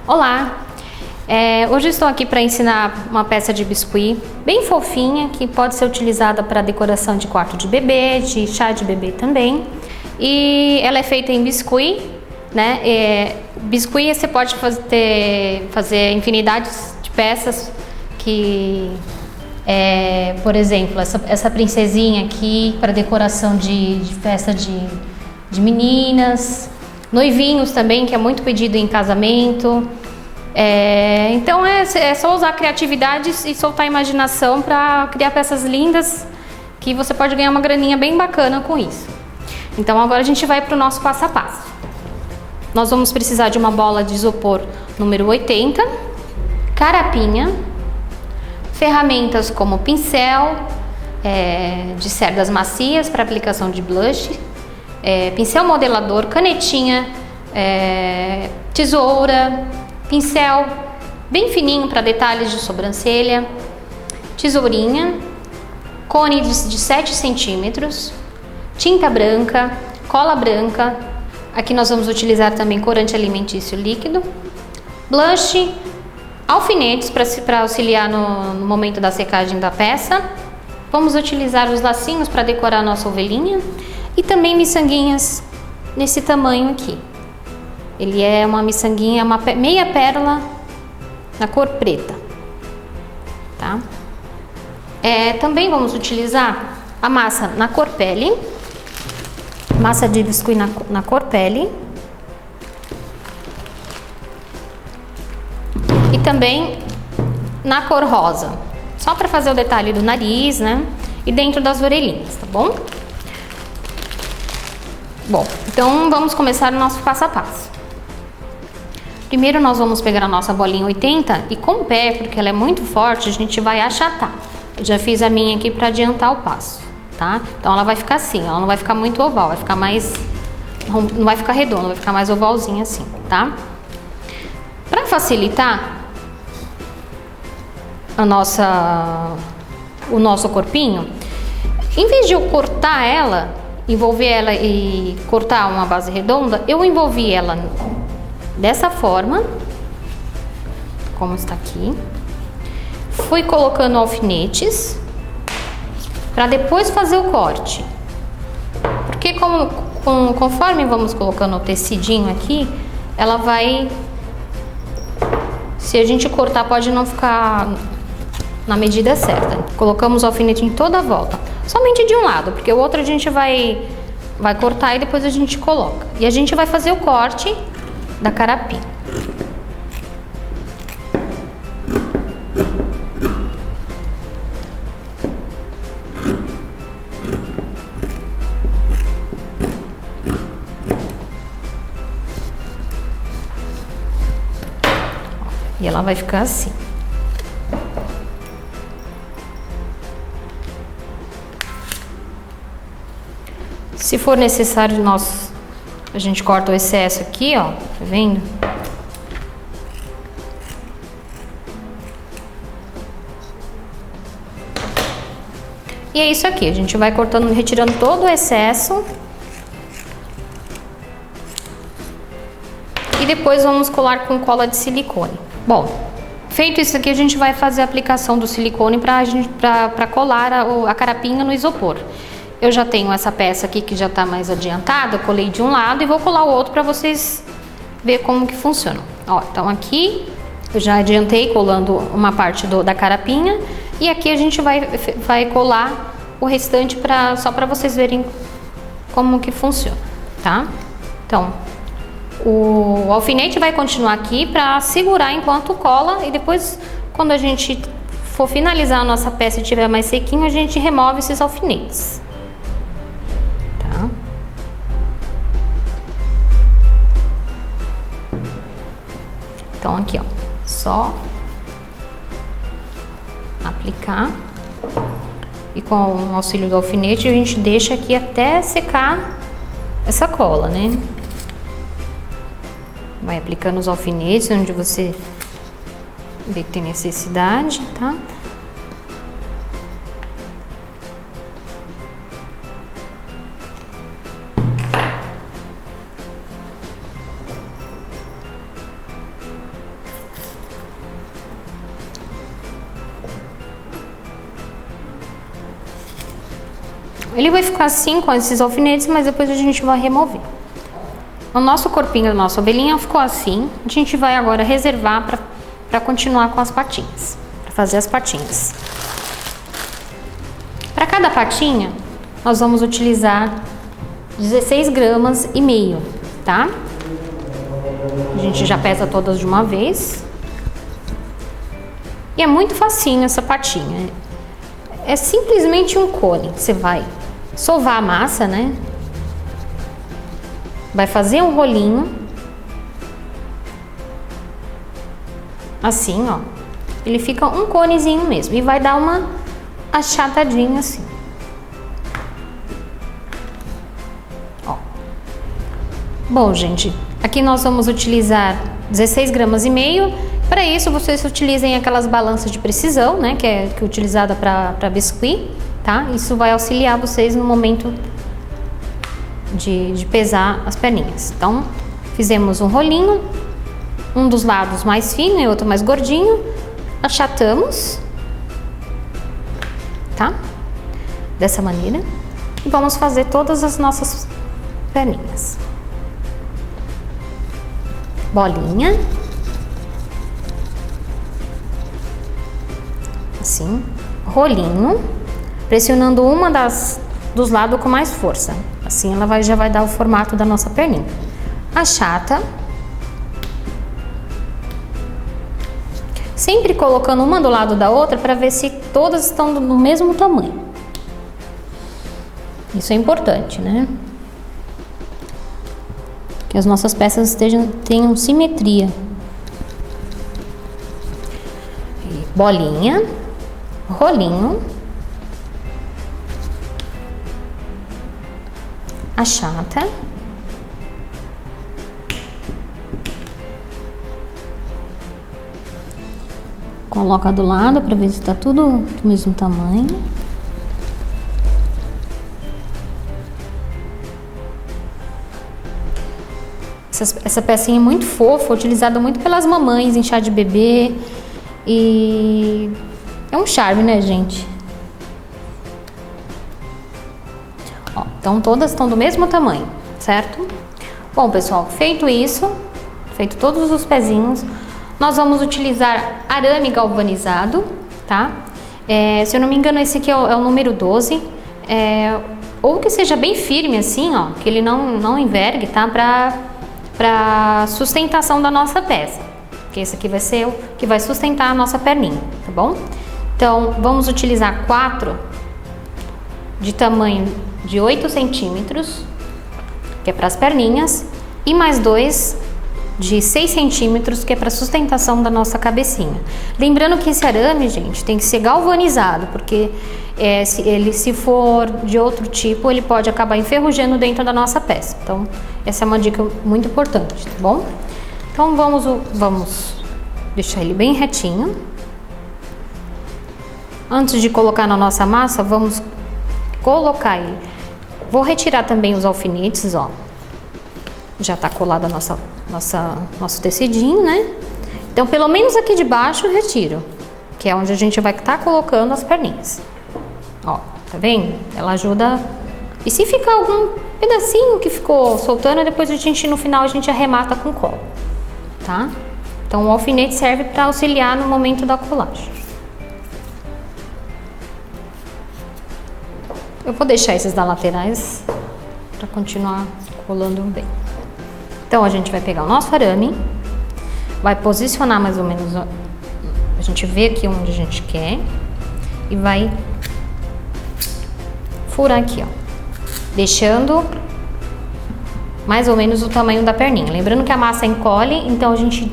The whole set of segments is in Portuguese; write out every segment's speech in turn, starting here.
Olá! Hoje eu estou aqui para ensinar uma peça de biscuit bem fofinha que pode ser utilizada para decoração de quarto de bebê, de chá de bebê também. E ela é feita em biscuit, né? Biscuit você pode fazer infinidades de peças que, por exemplo, essa princesinha aqui para decoração de festa de meninas, noivinhos também, que é muito pedido em casamento. Então é só usar a criatividade e soltar a imaginação para criar peças lindas que você pode ganhar uma graninha bem bacana com isso. Então agora a gente vai para o nosso passo a passo. Nós vamos precisar de uma bola de isopor número 80, carapinha, ferramentas como pincel de cerdas macias para aplicação de blush, pincel modelador, canetinha, tesoura, pincel bem fininho para detalhes de sobrancelha, tesourinha, cone de 7 centímetros, tinta branca, cola branca, aqui nós vamos utilizar também corante alimentício líquido, blush, alfinetes para auxiliar no momento da secagem da peça, vamos utilizar os lacinhos para decorar a nossa ovelhinha e também miçanguinhas nesse tamanho aqui. Ele é uma miçanguinha, uma meia pérola na cor preta, tá? Também vamos utilizar a massa na cor pele, massa de biscuit na cor pele e também na cor rosa, só para fazer o detalhe do nariz, né? E dentro das orelhinhas, tá bom? Bom, então vamos começar o nosso passo a passo. Primeiro nós vamos pegar a nossa bolinha 80 e com o pé, porque ela é muito forte, a gente vai achatar. Eu já fiz a minha aqui para adiantar o passo, tá? Então ela vai ficar assim, ela não vai ficar muito oval, vai ficar mais... não vai ficar redonda, vai ficar mais ovalzinha assim, tá? Para facilitar o nosso corpinho, em vez de eu cortar ela, envolver ela e cortar uma base redonda, eu envolvi ela dessa forma, como está aqui. Fui colocando alfinetes para depois fazer o corte. Porque conforme vamos colocando o tecidinho aqui, ela vai... Se a gente cortar, pode não ficar na medida certa. Colocamos o alfinete em toda a volta. Somente de um lado, porque o outro a gente vai cortar e depois a gente coloca. E a gente vai fazer o corte da carapinha. E ela vai ficar assim. Se for necessário, a gente corta o excesso aqui, ó, tá vendo? E é isso aqui, a gente vai cortando, retirando todo o excesso. E depois vamos colar com cola de silicone. Bom, feito isso aqui, a gente vai fazer a aplicação do silicone para colar a carapinha no isopor. Eu já tenho essa peça aqui que já está mais adiantada, eu colei de um lado e vou colar o outro para vocês verem como que funciona. Ó, então aqui eu já adiantei colando uma parte da carapinha e aqui a gente vai colar o restante só para vocês verem como que funciona, tá? Então, o alfinete vai continuar aqui para segurar enquanto cola e depois, quando a gente for finalizar a nossa peça e estiver mais sequinho, a gente remove esses alfinetes. Então aqui, ó, só aplicar e com o auxílio do alfinete a gente deixa aqui até secar essa cola, né? Vai aplicando os alfinetes onde você vê que tem necessidade, tá? Ele vai ficar assim com esses alfinetes, mas depois a gente vai remover. O nosso corpinho da nossa ovelhinha ficou assim. A gente vai agora reservar para continuar com as patinhas, para fazer as patinhas. Para cada patinha, nós vamos utilizar 16 gramas e meio, tá? A gente já pesa todas de uma vez. E é muito facinho essa patinha. É simplesmente um cone. Você vai sovar a massa, né? Vai fazer um rolinho. Assim, ó. Ele fica um conezinho mesmo. E vai dar uma achatadinha assim. Ó. Bom, gente, aqui nós vamos utilizar 16 gramas e meio. Para isso, vocês utilizem aquelas balanças de precisão, né? Que é utilizada para biscuit, tá? Isso vai auxiliar vocês no momento de pesar as perninhas. Então, fizemos um rolinho, um dos lados mais fino e outro mais gordinho, achatamos, tá? Dessa maneira. E vamos fazer todas as nossas perninhas. Bolinha. Assim, rolinho, pressionando uma dos lados com mais força. Assim ela já vai dar o formato da nossa perninha. Achata. Sempre colocando uma do lado da outra para ver se todas estão do mesmo tamanho. Isso é importante, né? Que as nossas peças tenham simetria. E bolinha, rolinho, achata, coloca do lado para ver se está tudo do mesmo tamanho. Essa pecinha é muito fofa, utilizada muito pelas mamães em chá de bebê e é um charme, né, gente? Ó, então todas estão do mesmo tamanho, certo? Bom, pessoal, feito isso, feito todos os pezinhos, nós vamos utilizar arame galvanizado, tá? Se eu não me engano, esse aqui é o número 12. Ou que seja bem firme assim, ó, que ele não envergue, tá? Para sustentação da nossa peça. Que esse aqui vai ser o que vai sustentar a nossa perninha, tá bom? Então, vamos utilizar 4 de tamanho de 8 centímetros, que é para as perninhas, e mais 2 de 6 centímetros, que é para sustentação da nossa cabecinha. Lembrando que esse arame, gente, tem que ser galvanizado, porque se for de outro tipo, ele pode acabar enferrujando dentro da nossa peça. Então, essa é uma dica muito importante, tá bom? Então, vamos deixar ele bem retinho. Antes de colocar na nossa massa, vamos colocar ele. Vou retirar também os alfinetes, ó. Já tá colado nosso tecidinho, né? Então, pelo menos aqui de baixo eu retiro, que é onde a gente vai estar colocando as perninhas. Ó, tá vendo? Ela ajuda. E se ficar algum pedacinho que ficou soltando, depois no final a gente arremata com cola, tá? Então, o alfinete serve para auxiliar no momento da colagem. Eu vou deixar esses da laterais para continuar colando bem. Então, a gente vai pegar o nosso arame, vai posicionar mais ou menos, a gente vê aqui onde a gente quer e vai furar aqui, ó, deixando mais ou menos o tamanho da perninha. Lembrando que a massa encolhe, então a gente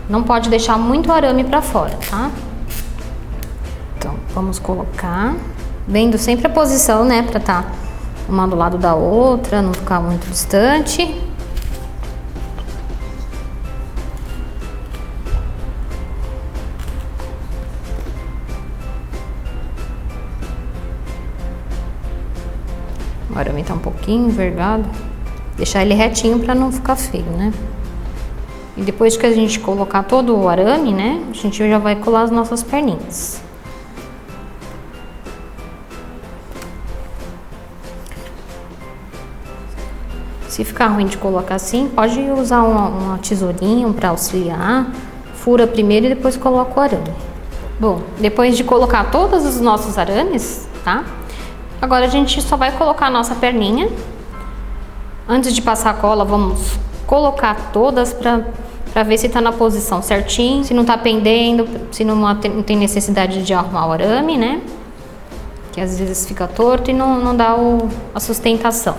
não pode deixar muito arame para fora, tá? Então, vamos colocar, vendo sempre a posição, né, para tá uma do lado da outra, não ficar muito distante. O arame tá um pouquinho envergado. Deixar ele retinho para não ficar feio, né? E depois que a gente colocar todo o arame, né, a gente já vai colar as nossas perninhas. Se ficar ruim de colocar assim, pode usar uma tesourinha para auxiliar. Fura primeiro e depois coloca o arame. Bom, depois de colocar todos os nossos arames, tá? Agora a gente só vai colocar a nossa perninha. Antes de passar a cola, vamos colocar todas para ver se tá na posição certinho, se não tá pendendo, se não tem necessidade de arrumar o arame, né? Que às vezes fica torto e não dá a sustentação.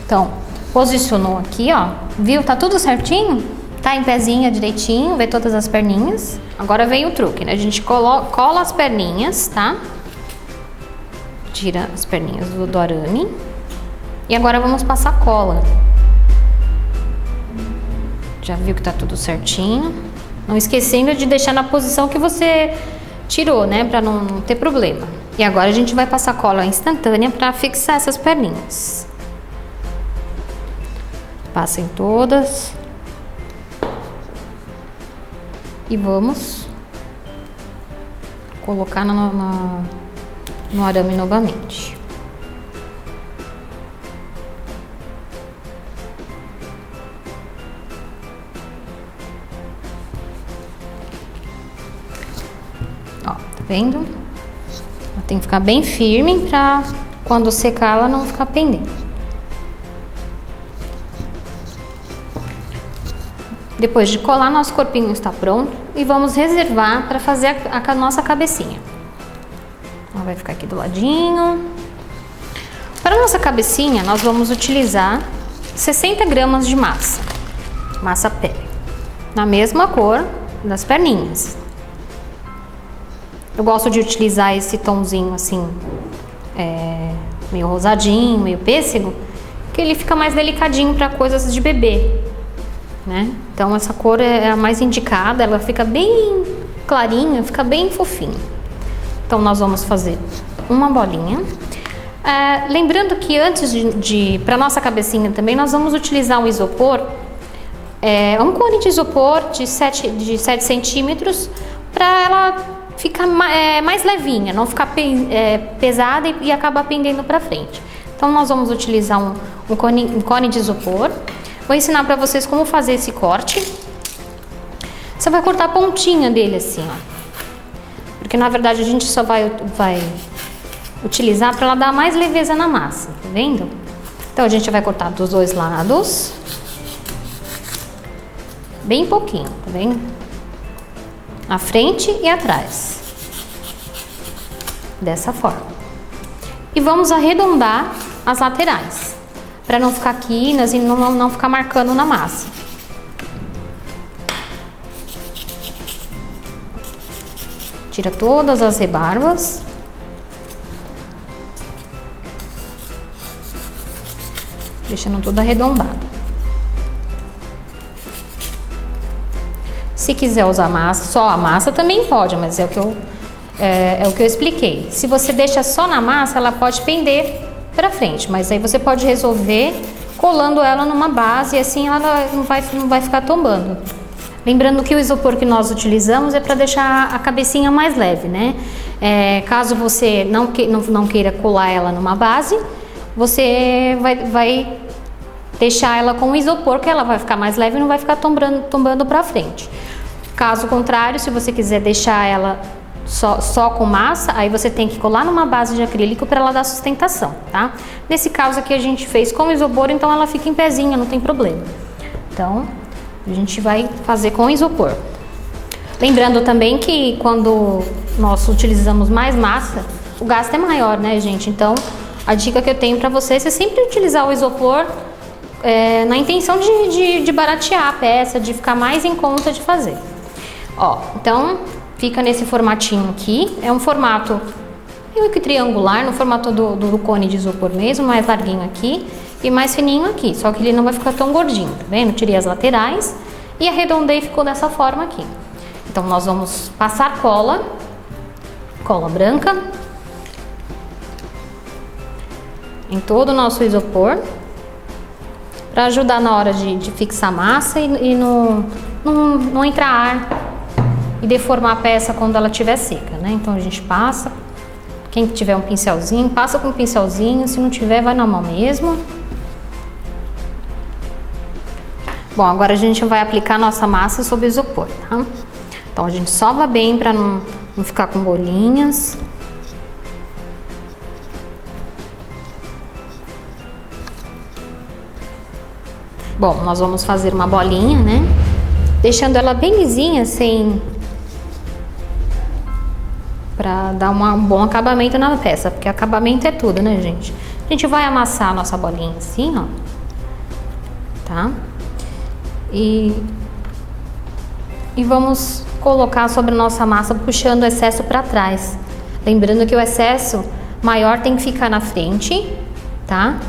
Então, posicionou aqui, ó, viu? Tá tudo certinho? Tá em pezinha direitinho, vê todas as perninhas. Agora vem o truque, né? A gente cola as perninhas, tá? Tira as perninhas do arame. E agora vamos passar cola. Já viu que tá tudo certinho. Não esquecendo de deixar na posição que você tirou, né? Pra não ter problema. E agora a gente vai passar cola instantânea pra fixar essas perninhas. Passem todas. E vamos colocar no arame novamente. Ó, tá vendo? Ela tem que ficar bem firme pra quando secar ela não ficar pendendo. Depois de colar, nosso corpinho está pronto e vamos reservar para fazer a nossa cabecinha. Ela vai ficar aqui do ladinho. Para a nossa cabecinha, nós vamos utilizar 60 gramas de massa pele, na mesma cor das perninhas. Eu gosto de utilizar esse tomzinho assim, meio rosadinho, meio pêssego, que ele fica mais delicadinho para coisas de bebê. Né? Então essa cor é a mais indicada, ela fica bem clarinha, fica bem fofinha. Então nós vamos fazer uma bolinha. Lembrando que antes para nossa cabecinha também, nós vamos utilizar um isopor, um cone de isopor de 7 centímetros, para ela ficar mais levinha, não ficar pesada e acabar pendendo para frente. Então nós vamos utilizar um cone de isopor. Vou ensinar pra vocês como fazer esse corte. Você vai cortar a pontinha dele assim, ó. Porque na verdade a gente só vai utilizar para ela dar mais leveza na massa, tá vendo? Então a gente vai cortar dos dois lados. Bem pouquinho, tá vendo? Na frente e atrás. Dessa forma. E vamos arredondar as laterais, para não ficar quinas e não ficar marcando na massa. Tira todas as rebarbas. Deixando tudo arredondado. Se quiser usar massa, só a massa também pode, mas é o que eu expliquei. Se você deixa só na massa, ela pode pender para frente, mas aí você pode resolver colando ela numa base e assim ela não vai ficar tombando. Lembrando que o isopor que nós utilizamos é para deixar a cabecinha mais leve, né? Caso você não queira colar ela numa base, você vai deixar ela com o isopor, que ela vai ficar mais leve e não vai ficar tombando para frente. Caso contrário, se você quiser deixar ela só com massa, aí você tem que colar numa base de acrílico para ela dar sustentação, tá? Nesse caso aqui a gente fez com isopor, então ela fica em pezinha, não tem problema. Então, a gente vai fazer com isopor. Lembrando também que quando nós utilizamos mais massa, o gasto é maior, né, gente? Então, a dica que eu tenho para vocês é sempre utilizar o isopor na intenção de baratear a peça, de ficar mais em conta de fazer. Ó, então fica nesse formatinho aqui, é um formato meio que triangular, no formato do cone de isopor mesmo, mais larguinho aqui e mais fininho aqui, só que ele não vai ficar tão gordinho, tá vendo? Tirei as laterais e arredondei e ficou dessa forma aqui. Então nós vamos passar cola branca em todo o nosso isopor, para ajudar na hora de fixar a massa e não entrar ar e deformar a peça quando ela estiver seca, né? Então a gente passa, quem tiver um pincelzinho, passa com um pincelzinho, se não tiver, vai na mão mesmo. Bom, agora a gente vai aplicar a nossa massa sobre o isopor, tá? Então a gente sova bem para não ficar com bolinhas. Bom, nós vamos fazer uma bolinha, né? Deixando ela bem lisinha, para dar um bom acabamento na peça, porque acabamento é tudo, né, gente? A gente vai amassar a nossa bolinha assim, ó. Tá? E vamos colocar sobre a nossa massa puxando o excesso para trás. Lembrando que o excesso maior tem que ficar na frente, tá?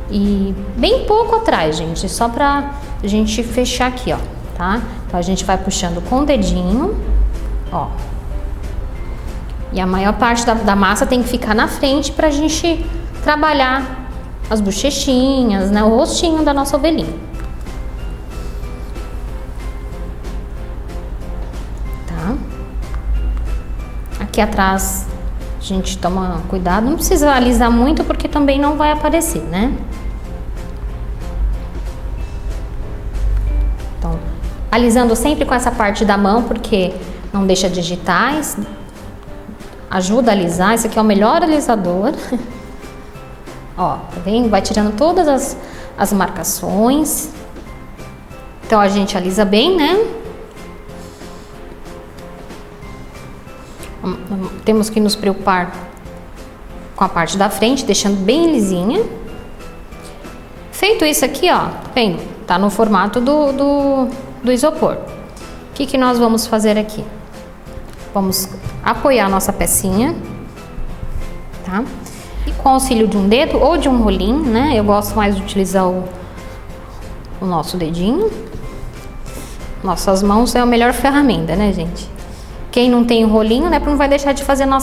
E bem pouco atrás, gente, só pra gente fechar aqui, ó, tá? Então a gente vai puxando com o dedinho, ó. E a maior parte da massa tem que ficar na frente pra gente trabalhar as bochechinhas, né? O rostinho da nossa ovelhinha. Tá? Aqui atrás a gente toma cuidado, não precisa alisar muito porque também não vai aparecer, né? Então, alisando sempre com essa parte da mão porque não deixa digitais. Ajuda a alisar, esse aqui é o melhor alisador. Ó, tá vendo? Vai tirando todas as marcações. Então a gente alisa bem, né? Temos que nos preocupar com a parte da frente, deixando bem lisinha. Feito isso aqui, ó, tá vendo? Tá no formato do isopor. O que nós vamos fazer aqui? Vamos apoiar a nossa pecinha, tá? E com o auxílio de um dedo ou de um rolinho, né? Eu gosto mais de utilizar o nosso dedinho. Nossas mãos é a melhor ferramenta, né, gente? Quem não tem o rolinho, né, não vai deixar de fazer não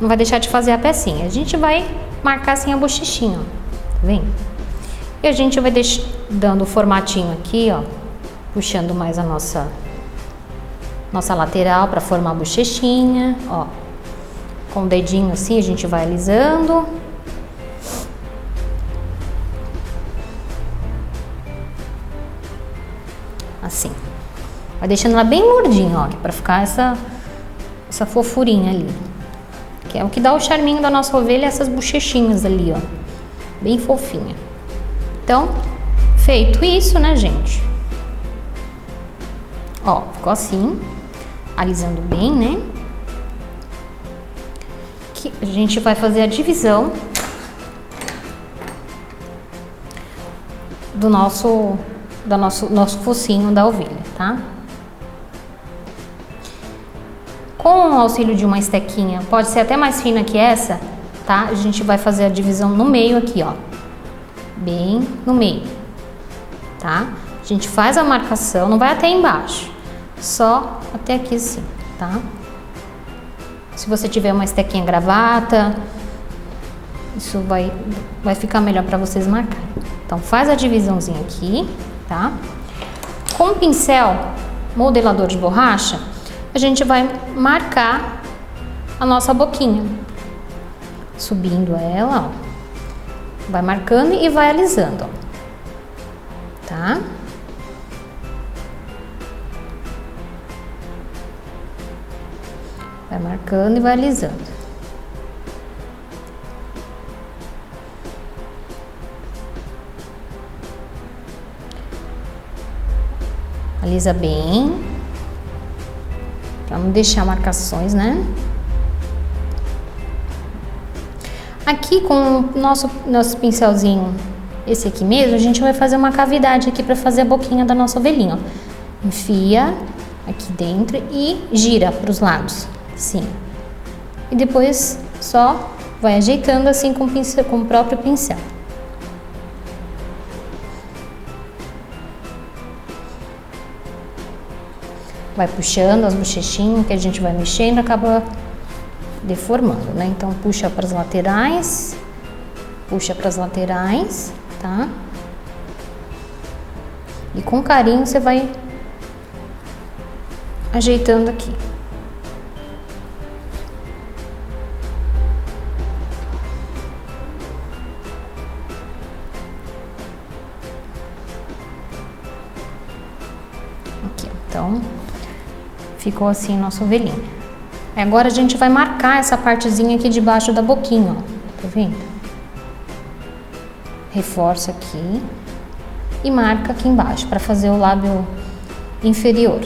vai deixar de fazer a pecinha. A gente vai marcar assim a bochechinha, ó, tá vendo? E a gente vai dando o formatinho aqui, ó, puxando mais a nossa lateral para formar a bochechinha, ó. Com o dedinho assim a gente vai alisando. Assim. Vai deixando ela bem gordinha, ó, para ficar essa fofurinha ali. Que é o que dá o charminho da nossa ovelha, essas bochechinhas ali, ó. Bem fofinha. Então, feito isso, né, gente? Ó, ficou assim. Alisando bem, né? Que a gente vai fazer a divisão do nosso focinho da ovelha, tá? Com o auxílio de uma estequinha, pode ser até mais fina que essa, tá? A gente vai fazer a divisão no meio aqui, ó. Bem no meio, tá? A gente faz a marcação, não vai até embaixo. Só até aqui assim, tá? Se você tiver uma estequinha gravata, isso vai ficar melhor para vocês marcarem. Então faz a divisãozinha aqui, tá? Com o pincel modelador de borracha, a gente vai marcar a nossa boquinha. Subindo ela, ó. Vai marcando e vai alisando, ó. Tá? Vai marcando e vai alisando. Alisa bem, para não deixar marcações, né? Aqui com o nosso pincelzinho, esse aqui mesmo, a gente vai fazer uma cavidade aqui para fazer a boquinha da nossa ovelhinha, ó. Enfia aqui dentro e gira para os lados. Sim. E depois só vai ajeitando assim com o próprio pincel. Vai puxando as bochechinhas que a gente vai mexendo, acaba deformando, né? Então puxa para as laterais, tá? E com carinho você vai ajeitando aqui. Aqui, então, ficou assim nossa ovelhinha. Agora a gente vai marcar essa partezinha aqui debaixo da boquinha, ó. Tá vendo? Reforça aqui e marca aqui embaixo para fazer o lábio inferior.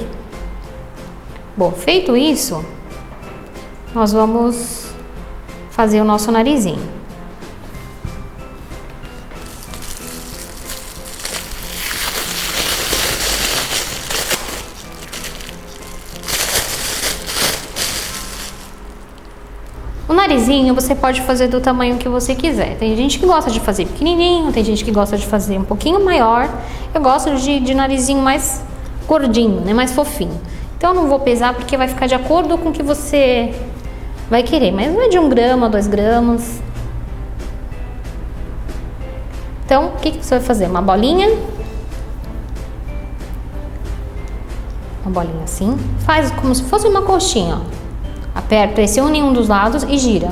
Bom, feito isso, nós vamos fazer o nosso narizinho. O narizinho você pode fazer do tamanho que você quiser. Tem gente que gosta de fazer pequenininho, tem gente que gosta de fazer um pouquinho maior. Eu gosto de narizinho mais gordinho, né, mais fofinho. Então eu não vou pesar porque vai ficar de acordo com o que você vai querer, mas não é de 1 grama, 2 gramas. Então, o que você vai fazer? Uma bolinha assim, faz como se fosse uma coxinha, ó. Aperta, pressiona em um dos lados e gira.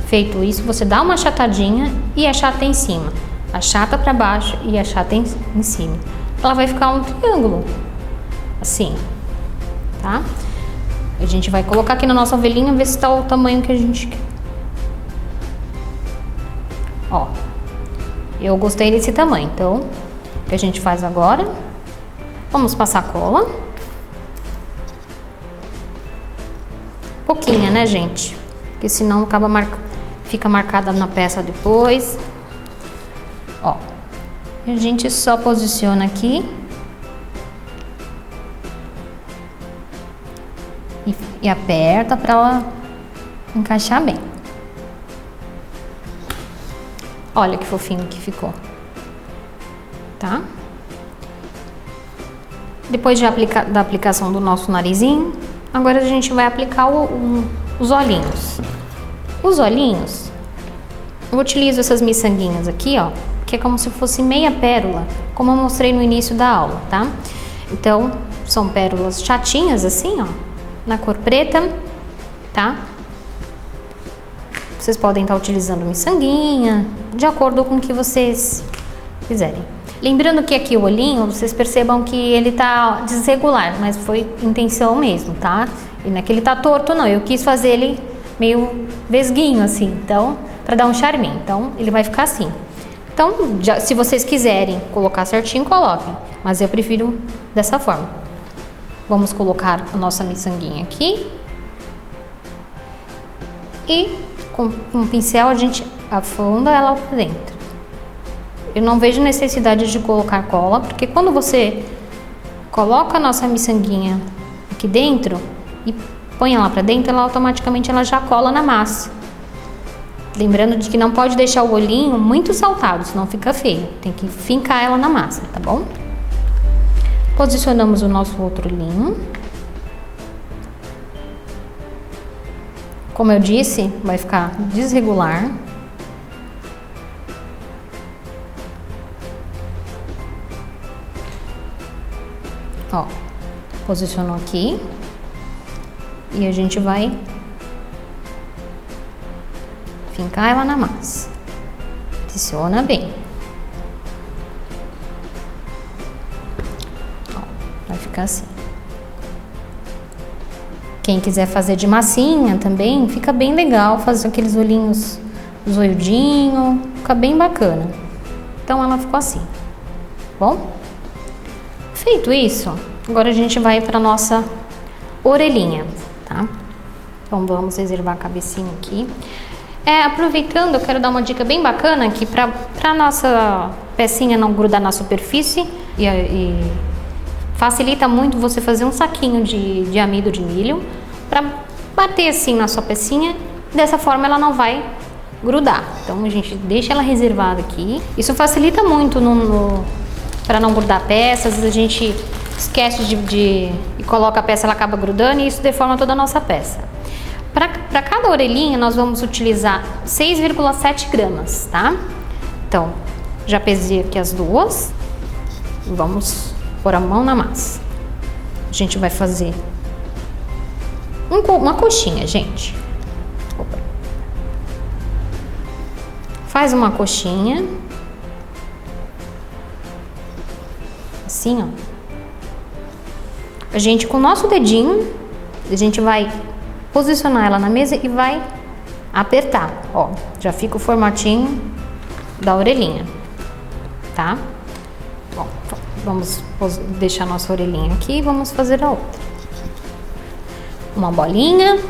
Feito isso, você dá uma achatadinha e achata em cima. Achata para baixo e achata em cima. Ela vai ficar um triângulo, assim, tá? A gente vai colocar aqui na nossa ovelhinha, ver se tá o tamanho que a gente quer. Ó, eu gostei desse tamanho, então, o que a gente faz agora? Vamos passar cola. Pouquinha, né, gente? Porque senão acaba fica marcada na peça depois. Ó, a gente só posiciona aqui e aperta para ela encaixar bem. Olha que fofinho que ficou, tá? Depois da aplicação do nosso narizinho, agora a gente vai aplicar os olhinhos. Os olhinhos, eu utilizo essas miçanguinhas aqui, ó, que é como se fosse meia pérola, como eu mostrei no início da aula, tá? Então, são pérolas chatinhas assim, ó, na cor preta, tá? Vocês podem estar utilizando miçanguinha, de acordo com o que vocês quiserem. Lembrando que aqui o olhinho, vocês percebam que ele tá desregular, mas foi intenção mesmo, tá? E não é que ele tá torto, não. Eu quis fazer ele meio vesguinho, assim, então, para dar um charminho. Então, ele vai ficar assim. Então, se vocês quiserem colocar certinho, coloquem. Mas eu prefiro dessa forma. Vamos colocar a nossa miçanguinha aqui. E com um pincel a gente afunda ela pra dentro. Eu não vejo necessidade de colocar cola, porque quando você coloca a nossa miçanguinha aqui dentro e põe ela pra dentro, ela automaticamente já cola na massa. Lembrando de que não pode deixar o olhinho muito saltado, senão fica feio. Tem que fincar ela na massa, tá bom? Posicionamos o nosso outro olhinho. Como eu disse, vai ficar desregular. Ó, posicionou aqui. E a gente vai fincar ela na massa. Posiciona bem. Ó, vai ficar assim. Quem quiser fazer de massinha também, fica bem legal. Fazer aqueles olhinhos zoiudinho, fica bem bacana. Então ela ficou assim. Bom? Feito isso, agora a gente vai para nossa orelhinha, tá? Então vamos reservar a cabecinha aqui. Aproveitando, eu quero dar uma dica bem bacana aqui para nossa pecinha não grudar na superfície e facilita muito você fazer um saquinho de amido de milho para bater assim na sua pecinha. Dessa forma ela não vai grudar. Então a gente deixa ela reservada aqui. Isso facilita muito para não grudar peças. A gente esquece e coloca a peça, ela acaba grudando e isso deforma toda a nossa peça. Para cada orelhinha nós vamos utilizar 6,7 gramas, tá? Então, já pesei aqui as duas. Vamos pôr a mão na massa. gente vai fazer uma coxinha, gente. Opa. Faz uma coxinha. Assim, ó. A gente, com o nosso dedinho, a gente vai posicionar ela na mesa e vai apertar. Ó, já fica o formatinho da orelhinha, tá? Bom, vamos deixar nossa orelhinha aqui e vamos fazer a outra. Uma bolinha,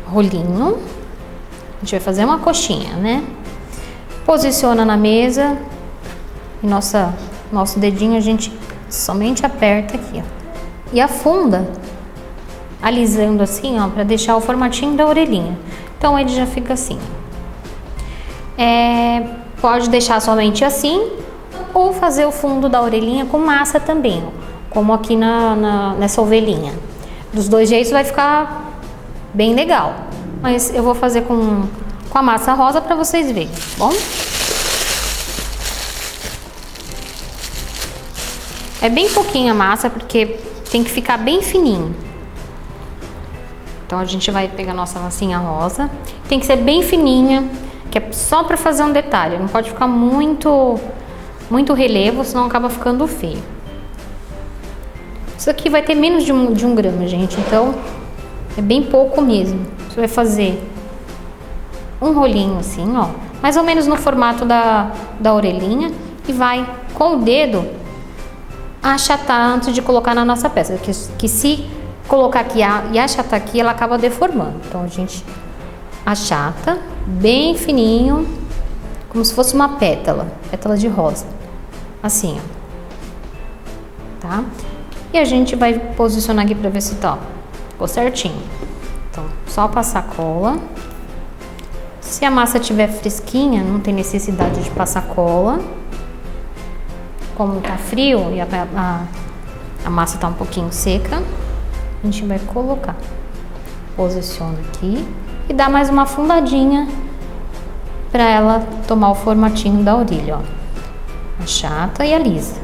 rolinho. A gente vai fazer uma coxinha, né? Posiciona na mesa e nosso dedinho a gente somente aperta aqui, ó. E afunda, alisando assim, ó, para deixar o formatinho da orelhinha. Então ele já fica assim. Pode deixar somente assim ou fazer o fundo da orelhinha com massa também, ó, como aqui nessa ovelhinha. Dos dois jeitos vai ficar bem legal. Mas eu vou fazer com a massa rosa para vocês verem, tá bom? É bem pouquinho a massa porque tem que ficar bem fininho. Então a gente vai pegar nossa massinha rosa. Tem que ser bem fininha, que é só para fazer um detalhe. Não pode ficar muito relevo, senão acaba ficando feio. Isso aqui vai ter menos de um grama, gente. Então é bem pouco mesmo. Você vai fazer um rolinho assim, ó, mais ou menos no formato da orelhinha, e vai com o dedo achatar antes de colocar na nossa peça, que se colocar aqui e achatar aqui, ela acaba deformando. Então a gente achata bem fininho, como se fosse uma pétala de rosa, assim, ó, tá? E a gente vai posicionar aqui pra ver se tá, ó, ficou certinho. Então, só passar cola. Se a massa estiver fresquinha, não tem necessidade de passar cola. Como tá frio e a massa tá um pouquinho seca, a gente vai colocar. Posiciona aqui e dá mais uma afundadinha para ela tomar o formatinho da orelha, ó. Achata e alisa.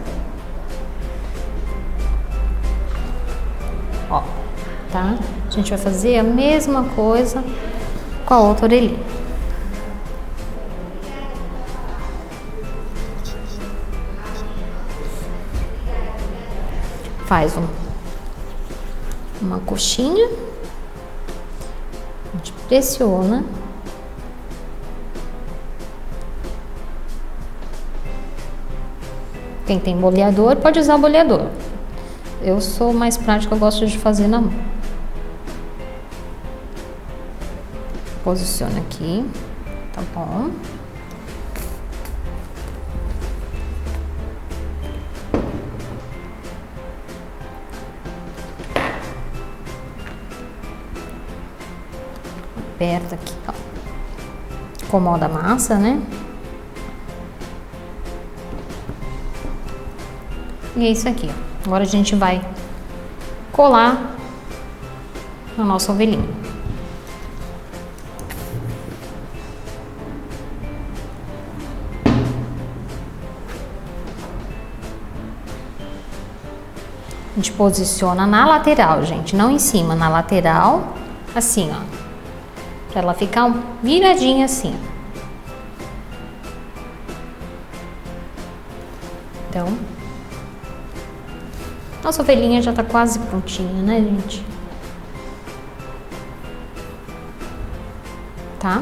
Ó, tá? A gente vai fazer a mesma coisa com a outra orelhinha. Faz uma coxinha, a gente pressiona. Quem tem boleador pode usar o boleador. Eu sou mais prática, eu gosto de fazer na mão. Posiciona aqui, tá bom? Aperta aqui, ó. Acomoda a massa, né? E é isso aqui, ó. Agora a gente vai colar na nossa ovelhinha. A gente posiciona na lateral, gente, não em cima, na lateral, assim, ó. Pra ela ficar viradinha assim. Então, nossa ovelhinha já tá quase prontinha, né, gente? Tá?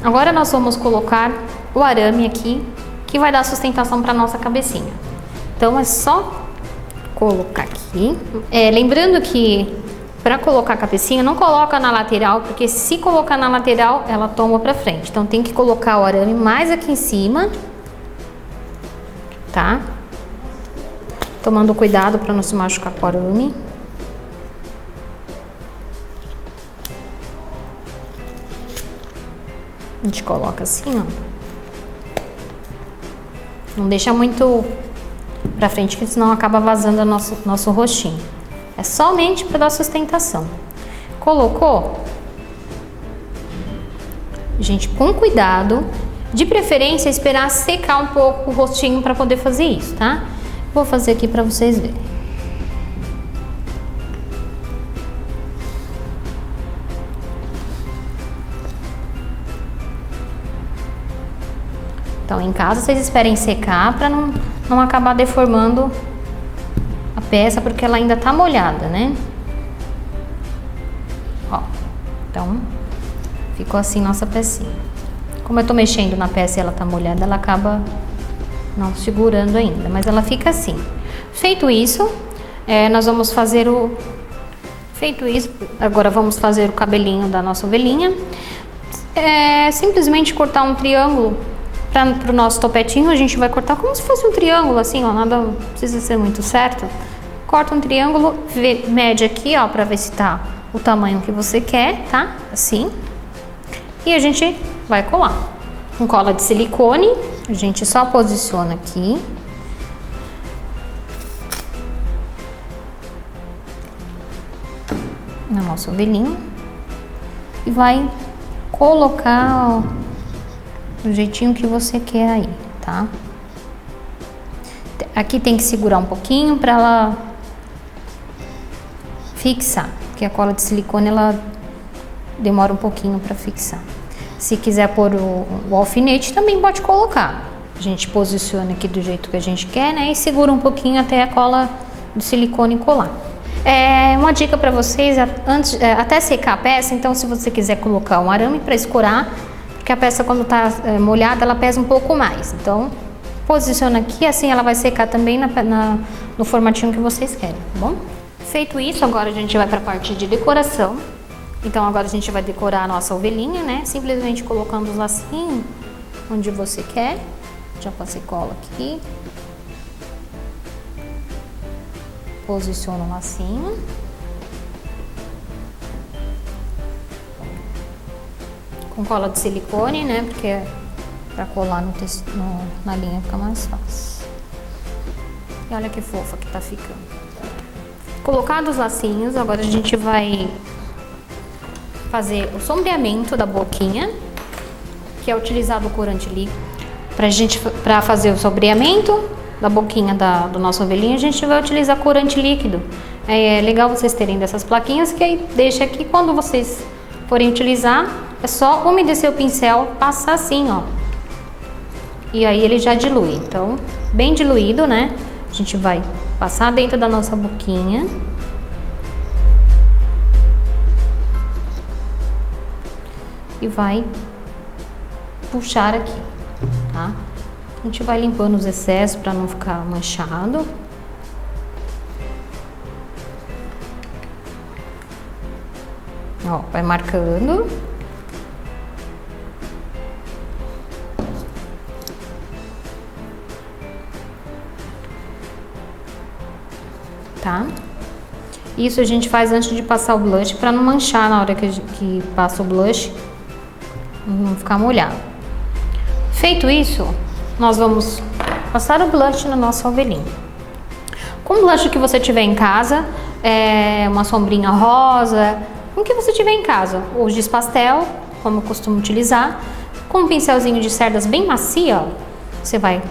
Agora nós vamos colocar o arame aqui, que vai dar sustentação para nossa cabecinha. Então é só colocar aqui. Lembrando que para colocar a cabecinha, não coloca na lateral, porque se colocar na lateral, ela toma para frente. Então tem que colocar o arame mais aqui em cima, tá? Tomando cuidado para não se machucar com o arame. A gente coloca assim, ó. Não deixa muito pra frente, que senão acaba vazando o nosso rostinho. É somente para dar sustentação. Colocou? Gente, com cuidado, De preferência, esperar secar um pouco o rostinho para poder fazer isso, tá? Vou fazer aqui para vocês verem. Então, em casa, vocês esperem secar para não acabar deformando a peça, porque ela ainda tá molhada, né? Ó, então, ficou assim nossa pecinha. Como eu tô mexendo na peça e ela tá molhada, ela acaba não segurando ainda, mas ela fica assim. Feito isso, nós vamos fazer o... Feito isso, agora vamos fazer o cabelinho da nossa ovelhinha. Simplesmente cortar um triângulo para o nosso topetinho. A gente vai cortar como se fosse um triângulo, assim, ó, nada precisa ser muito certo. Corta um triângulo, mede aqui, ó, para ver se tá o tamanho que você quer, tá? Assim. E a gente vai colar. Com cola de silicone, a gente só posiciona aqui. Na nossa ovelhinha. E vai colocar, ó, do jeitinho que você quer aí, tá? Aqui tem que segurar um pouquinho para ela fixar, porque a cola de silicone ela demora um pouquinho para fixar. Se quiser pôr o alfinete, também pode colocar. A gente posiciona aqui do jeito que a gente quer, né? E segura um pouquinho até a cola do silicone colar. Uma dica para vocês, até secar a peça, então se você quiser colocar um arame para escorar, porque a peça quando tá molhada, ela pesa um pouco mais. Então, posiciona aqui, assim ela vai secar também no formatinho que vocês querem, tá bom? Feito isso, agora a gente vai para a parte de decoração. Então agora a gente vai decorar a nossa ovelhinha, né? Simplesmente colocando os lacinhos onde você quer. Já passei cola aqui. Posiciona o lacinho. Com cola de silicone, né? Porque pra colar na linha fica mais fácil. E olha que fofa que tá ficando. Colocados os lacinhos, agora a gente vai fazer o sombreamento da boquinha, que é utilizado o corante líquido. Para fazer o sombreamento da boquinha do nosso ovelhinho, a gente vai utilizar corante líquido. É legal vocês terem dessas plaquinhas, que aí deixa aqui, quando vocês forem utilizar, é só umedecer o pincel, passar assim, ó. E aí ele já dilui. Então, bem diluído, né? A gente vai passar dentro da nossa boquinha. E vai puxar aqui, tá? A gente vai limpando os excessos para não ficar manchado. Ó, vai marcando. Tá? Isso a gente faz antes de passar o blush, para não manchar na hora que passa o blush. Não ficar molhado. Feito isso, nós vamos passar o blush na nossa ovelhinha. Com o blush que você tiver em casa, uma sombrinha rosa, com o que você tiver em casa, ou giz pastel, como eu costumo utilizar, com um pincelzinho de cerdas bem macia, ó, você vai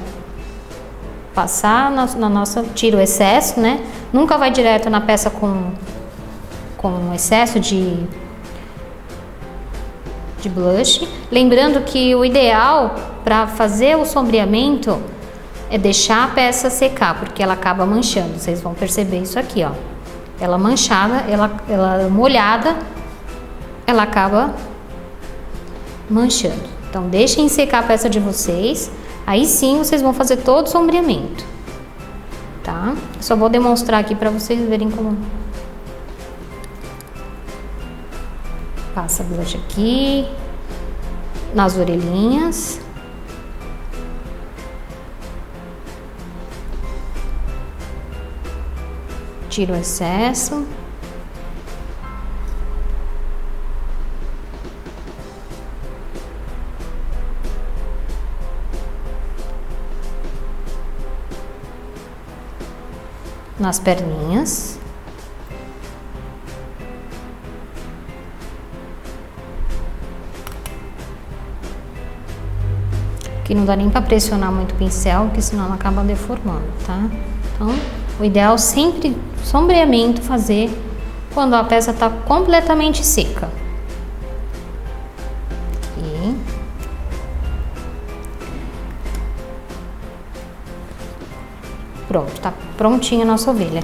passar na nossa, tira o excesso, né? Nunca vai direto na peça com excesso de blush. Lembrando que o ideal para fazer o sombreamento é deixar a peça secar, porque ela acaba manchando. Vocês vão perceber isso aqui, ó. Ela manchada, ela molhada, ela acaba manchando. Então deixem secar a peça de vocês, aí sim vocês vão fazer todo o sombreamento, tá? Só vou demonstrar aqui para vocês verem como passa blush aqui, nas orelhinhas. Tira o excesso. Nas perninhas. que não dá nem para pressionar muito o pincel, porque senão ela acaba deformando, tá? Então, o ideal sempre, sombreamento, fazer quando a peça está completamente seca. Aqui. Pronto, tá prontinha a nossa ovelha.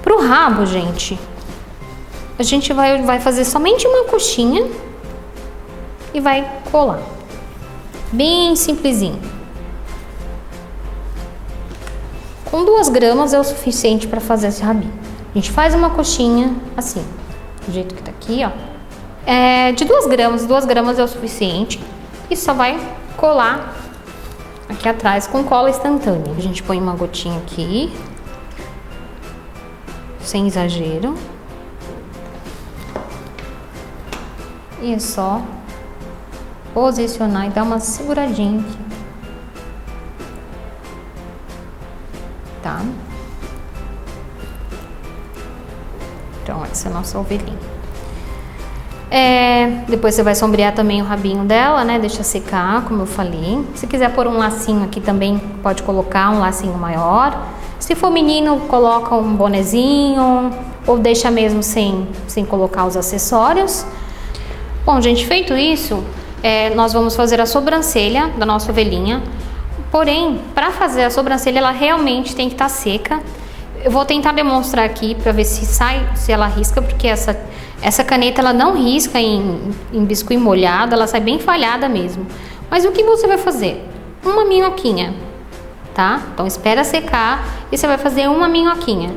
Pro rabo, gente, a gente vai fazer somente uma coxinha e vai colar. Bem simplesinho. Com 2 gramas é o suficiente para fazer esse rabinho. A gente faz uma coxinha assim, do jeito que tá aqui, ó. De 2 gramas é o suficiente. E só vai colar aqui atrás com cola instantânea. A gente põe uma gotinha aqui, sem exagero. E é só posicionar e dar uma seguradinha aqui. Tá? Então, essa é a nossa ovelhinha. Depois você vai sombrear também o rabinho dela, né? Deixa secar, como eu falei. Se quiser pôr um lacinho aqui também, pode colocar um lacinho maior. Se for menino, coloca um bonezinho ou deixa mesmo sem colocar os acessórios. Bom, gente, feito isso, nós vamos fazer a sobrancelha da nossa ovelhinha. Porém, para fazer a sobrancelha, ela realmente tem que estar seca. Eu vou tentar demonstrar aqui para ver se ela risca, porque essa caneta ela não risca em biscuit molhado, ela sai bem falhada mesmo. Mas o que você vai fazer? Uma minhoquinha, tá? Então espera secar e você vai fazer uma minhoquinha.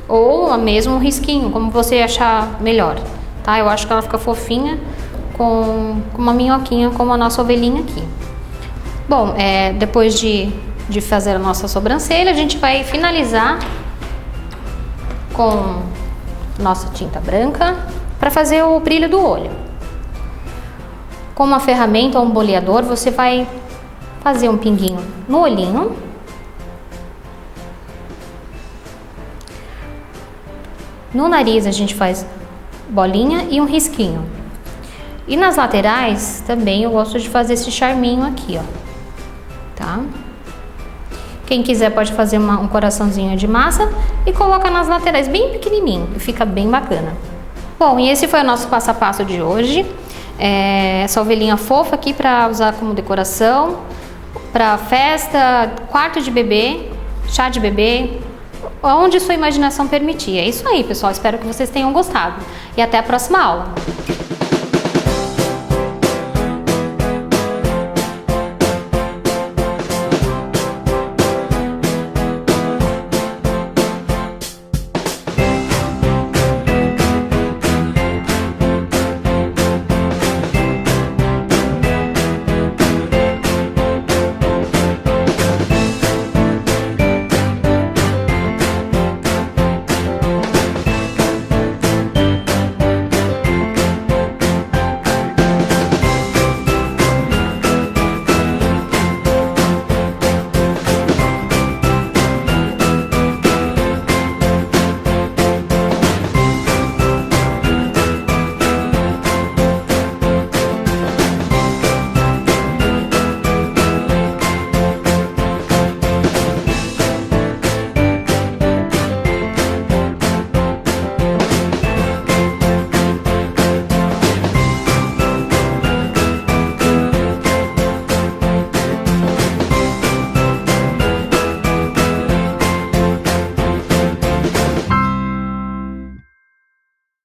Ou mesmo um risquinho, como você achar melhor, tá? Eu acho que ela fica fofinha com uma minhoquinha como a nossa ovelhinha aqui. Bom, depois de fazer a nossa sobrancelha, a gente vai finalizar com nossa tinta branca para fazer o brilho do olho. Com uma ferramenta ou um boleador, você vai fazer um pinguinho no olhinho. No nariz a gente faz bolinha e um risquinho. E nas laterais também eu gosto de fazer esse charminho aqui, ó. Tá? Quem quiser pode fazer um coraçãozinho de massa e coloca nas laterais bem pequenininho, e fica bem bacana. Bom, e esse foi o nosso passo a passo de hoje. Essa ovelhinha fofa aqui para usar como decoração, para festa, quarto de bebê, chá de bebê, onde sua imaginação permitir. É isso aí, pessoal. Espero que vocês tenham gostado. E até a próxima aula.